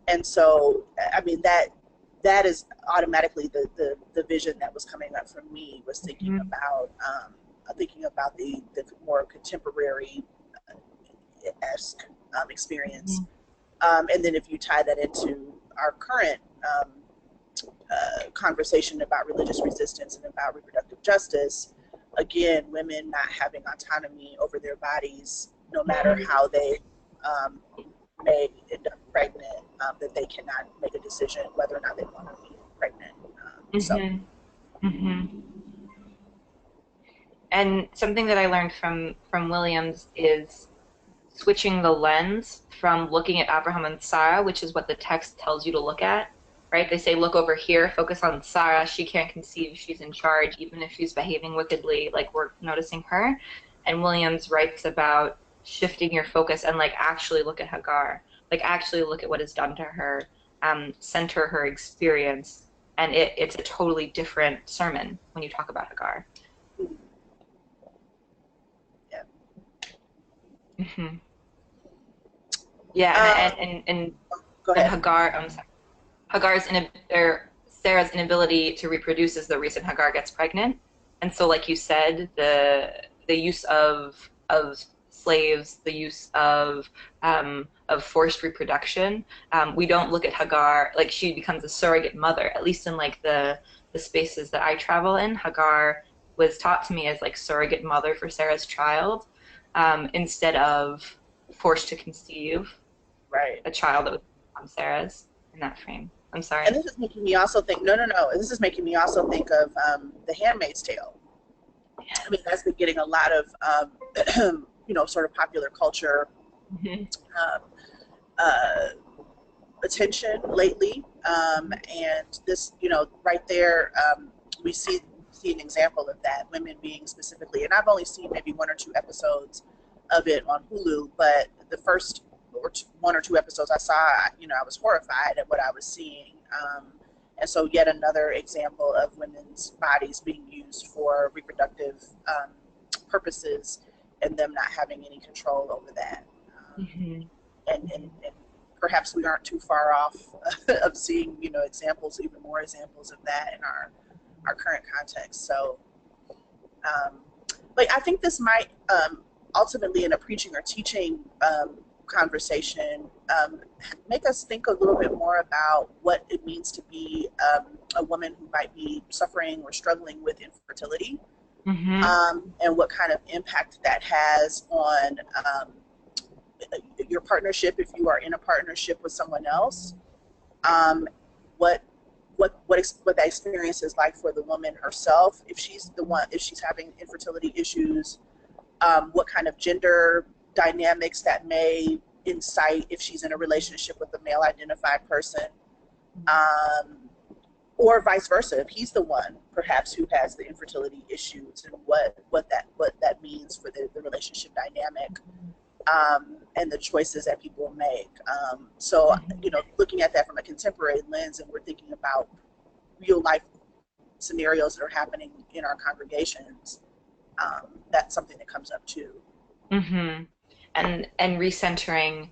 Speaker 1: And so, I mean, that is automatically the vision that was coming up for me, was thinking
Speaker 2: Mm-hmm.
Speaker 1: about the more contemporary esque experience.
Speaker 2: Mm-hmm.
Speaker 1: And then if you tie that into our current conversation about religious resistance and about reproductive justice, again, women not having autonomy over their bodies, no matter how they may end up pregnant, that they cannot make a decision whether or not they want to be pregnant. So,
Speaker 2: Mm-hmm. Mm-hmm. And something that I learned from Williams is switching the lens from looking at Abraham and Sarah, which is what the text tells you to look at, right? They say, look over here, focus on Sarah. She can't conceive. She's in charge, even if she's behaving wickedly, like we're noticing her. And Williams writes about shifting your focus and like actually look at Hagar, like actually look at what is done to her, center her experience. And it's a totally different sermon when you talk about Hagar.
Speaker 1: yeah.
Speaker 2: Mm-hmm. Yeah,
Speaker 1: Go
Speaker 2: and
Speaker 1: ahead.
Speaker 2: Hagar, Sarah's inability to reproduce is the reason Hagar gets pregnant. And so, like you said, the use of slaves, the use of forced reproduction, we don't look at Hagar like she becomes a surrogate mother. At least in like the spaces that I travel in, Hagar was taught to me as like surrogate mother for Sarah's child, instead of forced to conceive
Speaker 1: Right.
Speaker 2: a child that was from Sarah's in that frame. I'm sorry.
Speaker 1: And this is making me also think. No, no, no. This is making me also think of the Handmaid's Tale. I mean, that's been getting a lot of sort of popular culture
Speaker 2: Mm-hmm.
Speaker 1: um, uh, attention lately, and this, right there, we see an example of that. Women being specifically, and I've only seen maybe one or two episodes of it on Hulu, but the first one or two episodes I saw, I was horrified at what I was seeing. And so yet another example of women's bodies being used for reproductive purposes and them not having any control over that.
Speaker 2: Mm-hmm.
Speaker 1: And perhaps we aren't too far off of seeing, examples, even more examples of that in our current context. So, I think this might ultimately, in a preaching or teaching conversation, make us think a little bit more about what it means to be a woman who might be suffering or struggling with infertility,
Speaker 2: Mm-hmm.
Speaker 1: and what kind of impact that has on your partnership, if you are in a partnership with someone else, what that experience is like for the woman herself, if she's having infertility issues, what kind of gender dynamics that may incite if she's in a relationship with a male identified person, or vice versa, if he's the one perhaps who has the infertility issues, and what that means for the relationship dynamic, and the choices that people make. So, looking at that from a contemporary lens, and we're thinking about real life scenarios that are happening in our congregations, that's something that comes up too.
Speaker 2: Mm-hmm. And recentering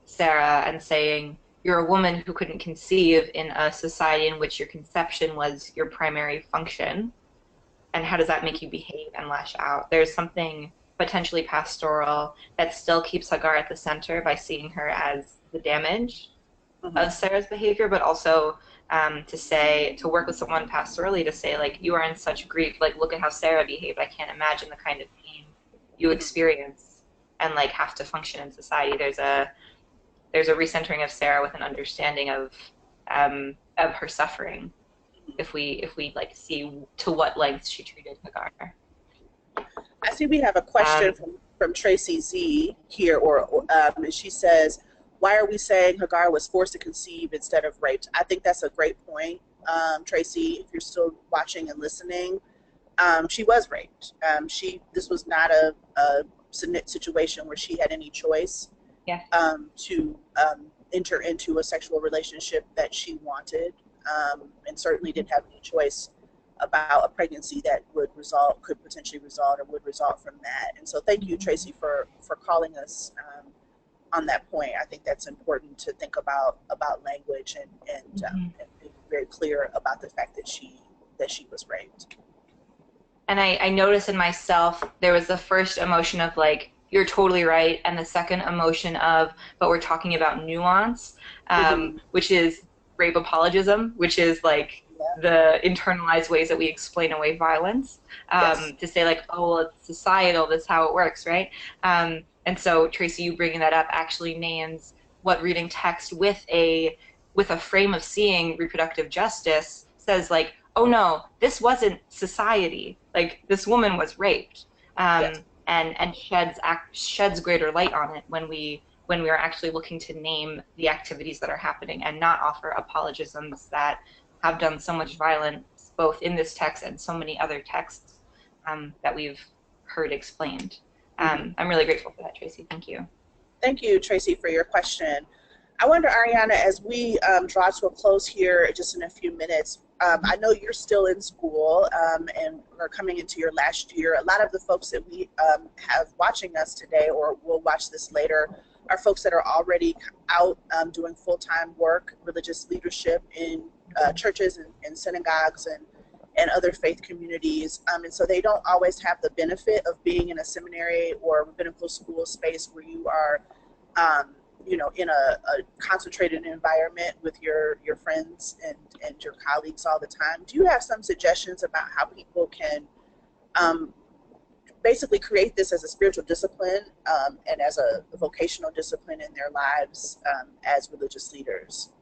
Speaker 2: Sarah and saying you're a woman who couldn't conceive in a society in which your conception was your primary function, and how does that make you behave and lash out? There's something potentially pastoral that still keeps Hagar at the center by seeing her as the damage of
Speaker 1: Mm-hmm.
Speaker 2: Sarah's behavior, but also to work with someone pastorally to say, like, you are in such grief, like, look at how Sarah behaved. I can't imagine the kind of pain you experience and like have to function in society. There's a recentering of Sarah with an understanding of her suffering, if we like see to what lengths she treated Hagar.
Speaker 1: I see we have a question from Tracy Z here, and she says, why are we saying Hagar was forced to conceive instead of raped? I think that's a great point, Tracy, if you're still watching and listening. She was raped. This was not a situation where she had any choice to enter into a sexual relationship that she wanted, and certainly didn't have any choice about a pregnancy that could potentially result or would result from that. And so thank you, Tracy, for calling us on that point. I think that's important to think about language and be very clear about the fact that she was raped.
Speaker 2: And I noticed in myself, there was the first emotion of like, you're totally right, and the second emotion of, but we're talking about nuance, which is rape apologism, which is like the internalized ways that we explain away violence, to say like, oh, well, it's societal, this is how it works, right? And so, Tracy, you bringing that up actually names what reading text with a frame of seeing reproductive justice says like, oh no, this wasn't society. Like, this woman was raped, and sheds greater light on it when we are actually looking to name the activities that are happening and not offer apologisms that have done so much violence, both in this text and so many other texts that we've heard explained. I'm really grateful for that, Tracy. Thank you.
Speaker 1: Thank you, Tracy, for your question. I wonder, Ariana, as we draw to a close here just in a few minutes, I know you're still in school and are coming into your last year. A lot of the folks that we have watching us today, or will watch this later, are folks that are already out doing full-time work, religious leadership in churches and synagogues and other faith communities. And so they don't always have the benefit of being in a seminary or rabbinical school space where you are in a concentrated environment with your friends and your colleagues all the time. Do you have some suggestions about how people can basically create this as a spiritual discipline and as a vocational discipline in their lives as religious leaders?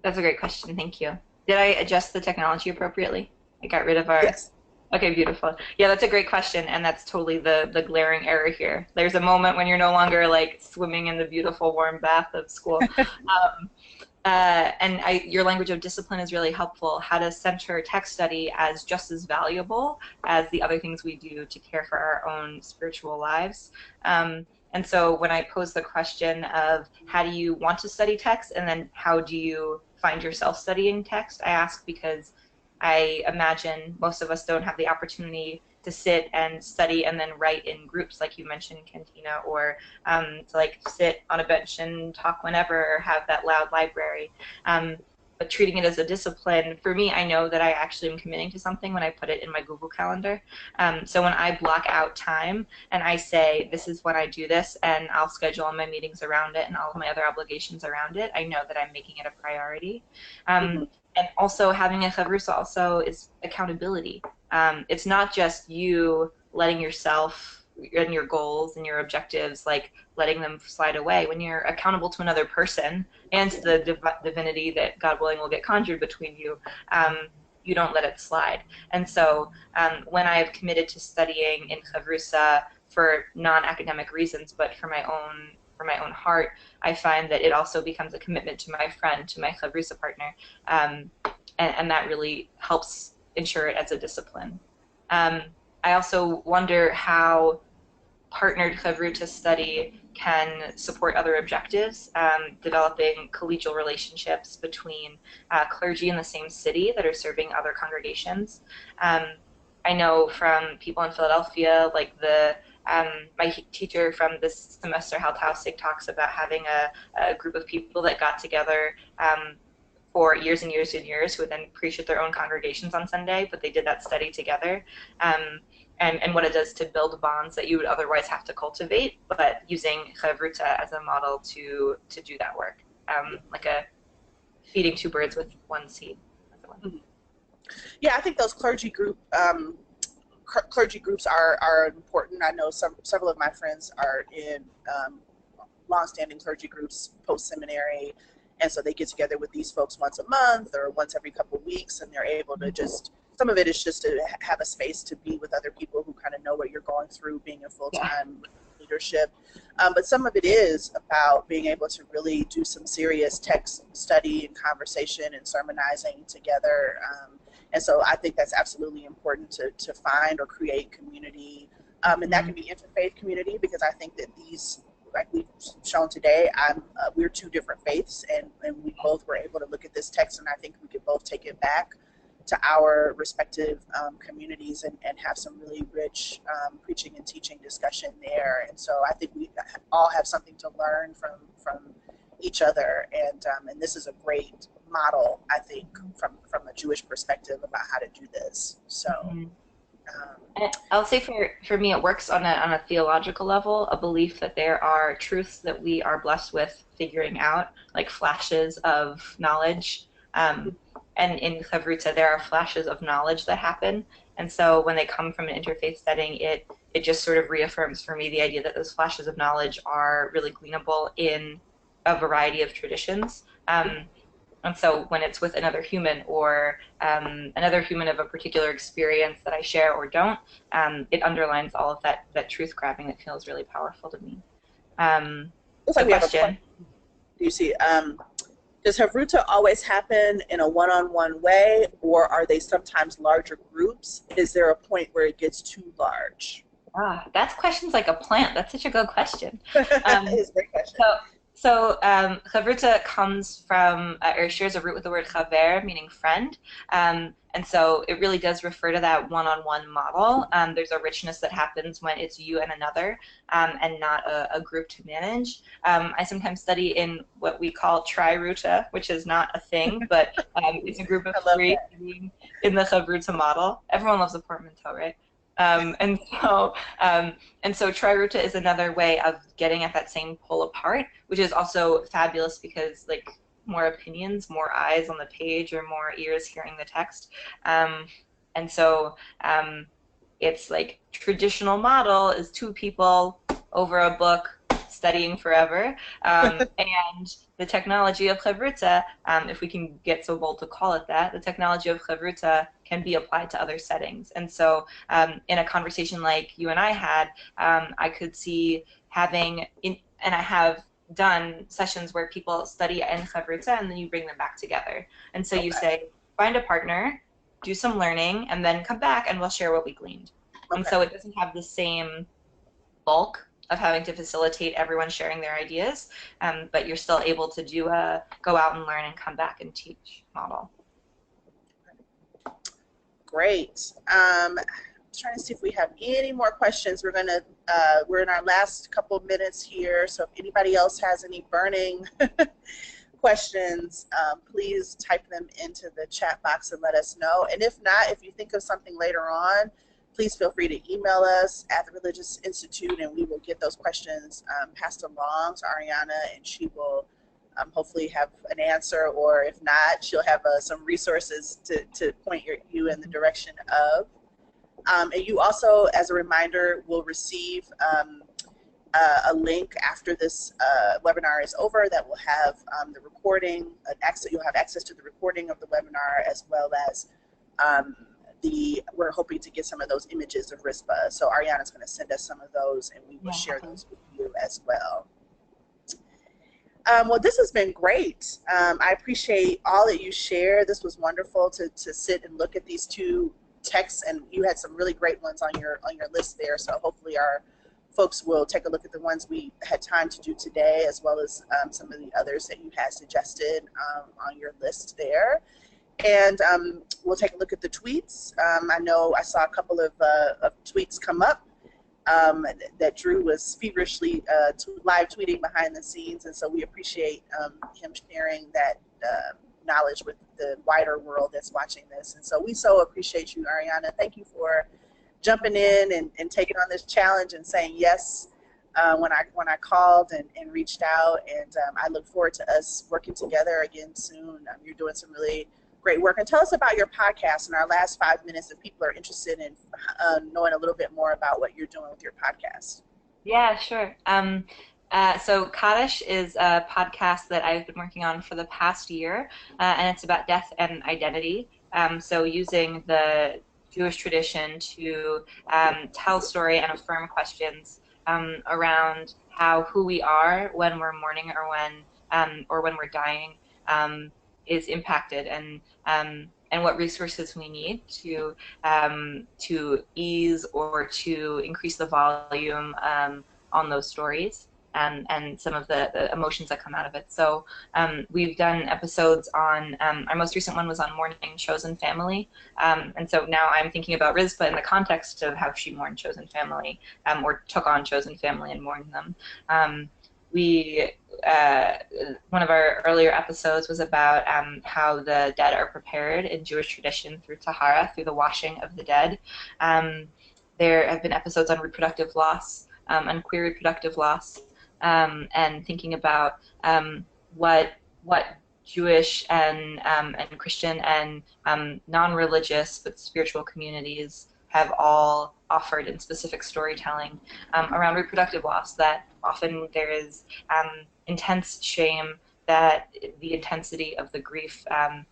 Speaker 2: That's a great question. Thank you. Did I adjust the technology appropriately? I got rid of our...
Speaker 1: Yes.
Speaker 2: Okay, beautiful. Yeah, that's a great question, and that's totally the glaring error here. There's a moment when you're no longer like swimming in the beautiful warm bath of school. Your language of discipline is really helpful. How to center text study as just as valuable as the other things we do to care for our own spiritual lives. And so when I pose the question of how do you want to study text, and then how do you find yourself studying text, I ask because I imagine most of us don't have the opportunity to sit and study and then write in groups like you mentioned, Cantina, or to like sit on a bench and talk whenever, or have that loud library. But treating it as a discipline, for me, I know that I actually am committing to something when I put it in my Google Calendar. So when I block out time and I say, this is when I do this, and I'll schedule all my meetings around it and all of my other obligations around it, I know that I'm making it a priority. And also having a havruta also is accountability. It's not just you letting yourself and your goals and your objectives, like letting them slide away. When you're accountable to another person and to the divinity that, God willing, will get conjured between you, you don't let it slide. And so when I have committed to studying in havruta for non-academic reasons, but for my own heart, I find that it also becomes a commitment to my friend, to my havruta partner, and that really helps ensure it as a discipline. I also wonder how partnered havruta study can support other objectives, developing collegial relationships between clergy in the same city that are serving other congregations. I know from people in Philadelphia, like my teacher from this semester, Hal Tausig, talks about having a group of people that got together for years and years and years, who would then preach at their own congregations on Sunday, but they did that study together. And what it does to build bonds that you would otherwise have to cultivate, but using havruta as a model to do that work, like a feeding two birds with one seed.
Speaker 1: Yeah, I think those clergy groups are important. I know several of my friends are in longstanding clergy groups post-seminary, and so they get together with these folks once a month or once every couple of weeks, and they're able to just, some of it is just to have a space to be with other people who kind of know what you're going through being a full-time leadership. But some of it is about being able to really do some serious text study and conversation and sermonizing together. And so I think that's absolutely important to find or create community. And that can be interfaith community, because I think that these, like we've shown today, we're two different faiths, and we both were able to look at this text, and I think we could both take it back to our respective communities and have some really rich preaching and teaching discussion there. And so I think we all have something to learn from each other, and this is a great model, I think, from a Jewish perspective about how to do this. So.
Speaker 2: I'll say for me, it works on a theological level, a belief that there are truths that we are blessed with figuring out, like flashes of knowledge. And in havruta, there are flashes of knowledge that happen. And so when they come from an interfaith setting, it just sort of reaffirms for me the idea that those flashes of knowledge are really gleanable in a variety of traditions. And so when it's with another human, or another human of a particular experience that I share or don't, it underlines all of that truth grabbing that feels really powerful to me.
Speaker 1: Looks like we have a question. Do you see? Does havruta always happen in a one-on-one way, or are they sometimes larger groups? Is there a point where it gets too large?
Speaker 2: That's questions like a plant. That's such a good question.
Speaker 1: It is a great question.
Speaker 2: So havruta comes from, or shares a root with the word haver, meaning friend. And so it really does refer to that one-on-one model. There's a richness that happens when it's you and another, and not a group to manage. I sometimes study in what we call triruta, which is not a thing, but it's a group of three in the havruta model. Everyone loves a portmanteau, right? And so triruta is another way of getting at that same pull apart, which is also fabulous because, like, more opinions, more eyes on the page, or more ears hearing the text. And so it's like traditional model is two people over a book studying forever. And the technology of havruta, if we can get so bold to call it that, the technology of havruta can be applied to other settings. And so in a conversation like you and I had, I could see having, and I have done sessions where people study in havruta and then you bring them back together. And so you say, find a partner, do some learning, and then come back and we'll share what we gleaned. And so it doesn't have the same bulk of having to facilitate everyone sharing their ideas, but you're still able to do a go out and learn and come back and teach model.
Speaker 1: Great. Trying to see if we have any more questions. We're in our last couple minutes here, so if anybody else has any burning questions, please type them into the chat box and let us know. And if not, if you think of something later on, please feel free to email us at the Religious Institute, and we will get those questions passed along to Ariana, and she will hopefully have an answer, or if not, she'll have some resources to point you in the direction of. And you also, as a reminder, will receive a link after this webinar is over that will have the recording, you'll have access to the recording of the webinar, as well as we're hoping to get some of those images of RISPA. So Ariana's going to send us some of those, and we will share those with you as well. Well, this has been great. I appreciate all that you share. This was wonderful to sit and look at these two texts, and you had some really great ones on your list there. So hopefully our folks will take a look at the ones we had time to do today, as well as some of the others that you had suggested on your list there. And we'll take a look at the tweets. I know I saw a couple of tweets come up that Drew was feverishly live tweeting behind the scenes, and so we appreciate him sharing that knowledge with the wider world that's watching this. And so we so appreciate you, Ariana. Thank you for jumping in and taking on this challenge and saying yes when I called and reached out. And I look forward to us working together again soon. You're doing some really great work. And tell us about your podcast in our last 5 minutes if people are interested in knowing a little bit more about what you're doing with your podcast.
Speaker 2: Yeah, sure. So Kaddish is a podcast that I've been working on for the past year, and it's about death and identity. So using the Jewish tradition to tell story and affirm questions around how who we are when we're mourning or when we're dying is impacted, and what resources we need to ease or to increase the volume on those stories and some of the emotions that come out of it. So we've done episodes on, our most recent one was on mourning chosen family. And so now I'm thinking about Rizpah in the context of how she mourned chosen family, or took on chosen family and mourned them. One of our earlier episodes was about how the dead are prepared in Jewish tradition through Tahara, through the washing of the dead. There have been episodes on reproductive loss, and queer reproductive loss, and thinking about what Jewish and Christian and non-religious but spiritual communities have all offered in specific storytelling around reproductive loss, that often there is intense shame, that the intensity of the grief and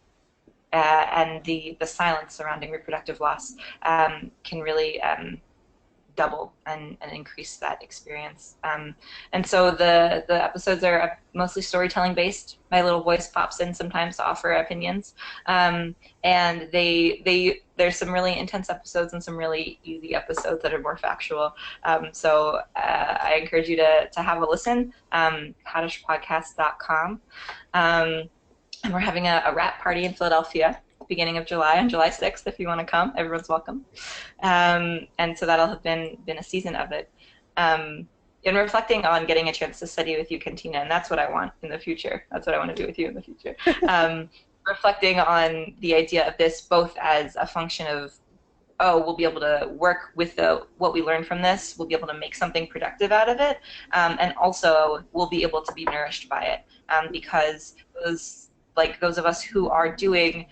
Speaker 2: the silence surrounding reproductive loss can really double and increase that experience. And so the episodes are mostly storytelling based. My little voice pops in sometimes to offer opinions. And there's some really intense episodes and some really easy episodes that are more factual. So I encourage you to have a listen, kaddishpodcast.com. And we're having a rap party in Philadelphia beginning of July, on July 6th, if you want to come. Everyone's welcome. And so that'll have been a season of it. In reflecting on getting a chance to study with you, Kantina, and that's what I want in the future. That's what I want to do with you in the future. Reflecting on the idea of this both as a function of, oh, we'll be able to work with what we learned from this, we'll be able to make something productive out of it, and also we'll be able to be nourished by it, because those of us who are doing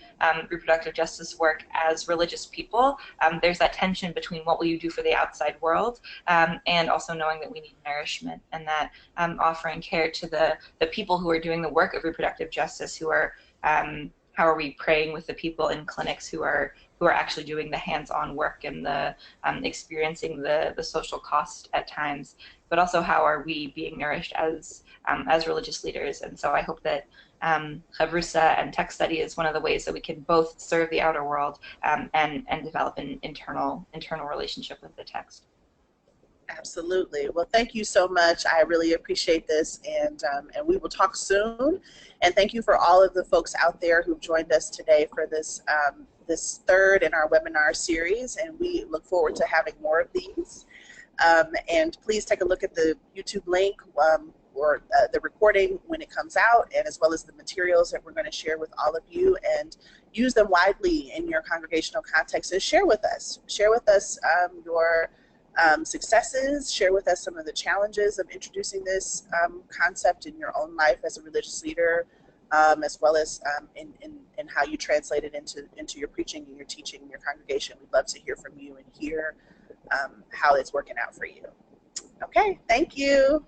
Speaker 2: reproductive justice work as religious people, there's that tension between what will you do for the outside world, and also knowing that we need nourishment, and that offering care to the people who are doing the work of reproductive justice, who are how are we praying with the people in clinics who are actually doing the hands-on work and the experiencing the social cost at times, but also how are we being nourished as religious leaders. And so I hope that havruta and text study is one of the ways that we can both serve the outer world and develop an internal relationship with the text.
Speaker 1: Absolutely. Well, thank you so much. I really appreciate this, and we will talk soon. And thank you for all of the folks out there who've joined us today for this this third in our webinar series, and we look forward to having more of these. And please take a look at the YouTube link or the recording when it comes out, and as well as the materials that we're going to share with all of you, and use them widely in your congregational context, and share with us your successes, share with us some of the challenges of introducing this concept in your own life as a religious leader, as well as in how you translate it into your preaching and your teaching in your congregation. We'd love to hear from you and hear how it's working out for you. Okay, thank you.